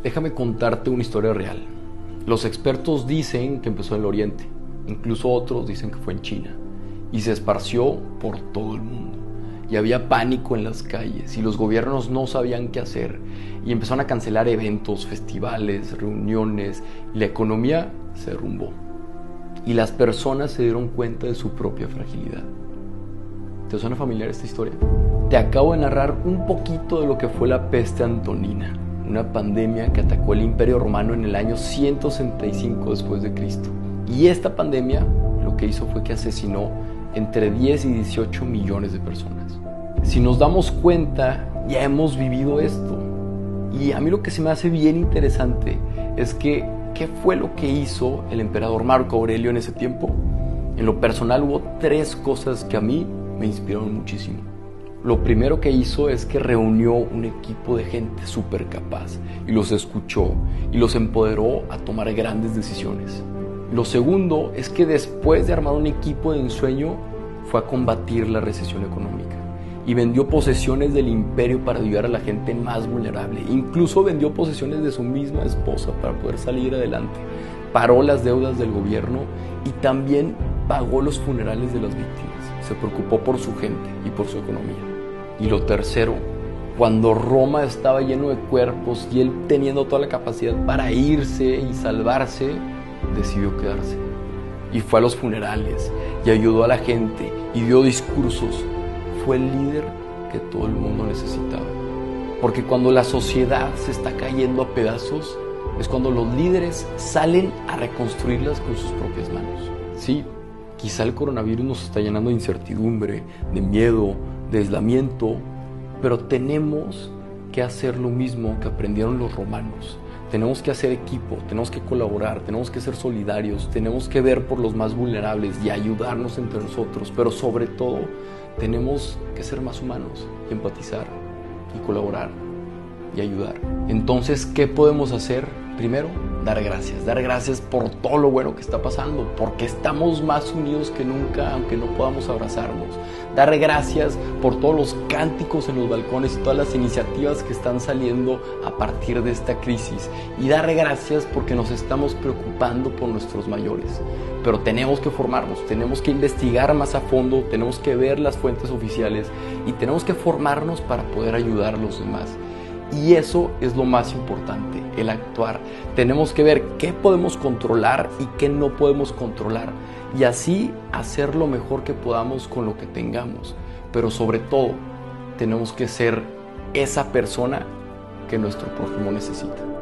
Déjame contarte una historia real. Los expertos dicen que empezó en el Oriente, incluso otros dicen que fue en China, y se esparció por todo el mundo. Y había pánico en las calles, y los gobiernos no sabían qué hacer, y empezaron a cancelar eventos, festivales, reuniones, y la economía se derrumbó. Y las personas se dieron cuenta de su propia fragilidad. ¿Te suena familiar esta historia? Te acabo de narrar un poquito de lo que fue la peste antonina, una pandemia que atacó el Imperio Romano en el año 165 después de Cristo. Y esta pandemia lo que hizo fue que asesinó entre 10 y 18 millones de personas. Si nos damos cuenta, ya hemos vivido esto. Y a mí lo que se me hace bien interesante es que, ¿qué fue lo que hizo el emperador Marco Aurelio en ese tiempo? En lo personal hubo 3 cosas que a mí me inspiraron muchísimo. Lo primero que hizo es que reunió un equipo de gente súper capaz y los escuchó y los empoderó a tomar grandes decisiones. Lo segundo es que después de armar un equipo de ensueño fue a combatir la recesión económica y vendió posesiones del imperio para ayudar a la gente más vulnerable. Incluso vendió posesiones de su misma esposa para poder salir adelante. Paró las deudas del gobierno y también pagó los funerales de las víctimas. Se preocupó por su gente y por su economía. Y lo tercero, cuando Roma estaba lleno de cuerpos y él teniendo toda la capacidad para irse y salvarse, decidió quedarse. Y fue a los funerales y ayudó a la gente y dio discursos. Fue el líder que todo el mundo necesitaba. Porque cuando la sociedad se está cayendo a pedazos, es cuando los líderes salen a reconstruirlas con sus propias manos. Sí, quizá el coronavirus nos está llenando de incertidumbre, de miedo, de aislamiento, pero tenemos que hacer lo mismo que aprendieron los romanos. Tenemos que hacer equipo, tenemos que colaborar, tenemos que ser solidarios, tenemos que ver por los más vulnerables y ayudarnos entre nosotros, pero sobre todo tenemos que ser más humanos y empatizar y colaborar y ayudar. Entonces, ¿qué podemos hacer? Primero, dar gracias por todo lo bueno que está pasando, porque estamos más unidos que nunca, aunque no podamos abrazarnos. Dar gracias por todos los cánticos en los balcones y todas las iniciativas que están saliendo a partir de esta crisis. Y dar gracias porque nos estamos preocupando por nuestros mayores. Pero tenemos que formarnos, tenemos que investigar más a fondo, tenemos que ver las fuentes oficiales y tenemos que formarnos para poder ayudar a los demás. Y eso es lo más importante, el actuar. Tenemos que ver qué podemos controlar y qué no podemos controlar. Y así hacer lo mejor que podamos con lo que tengamos. Pero sobre todo, tenemos que ser esa persona que nuestro prójimo necesita.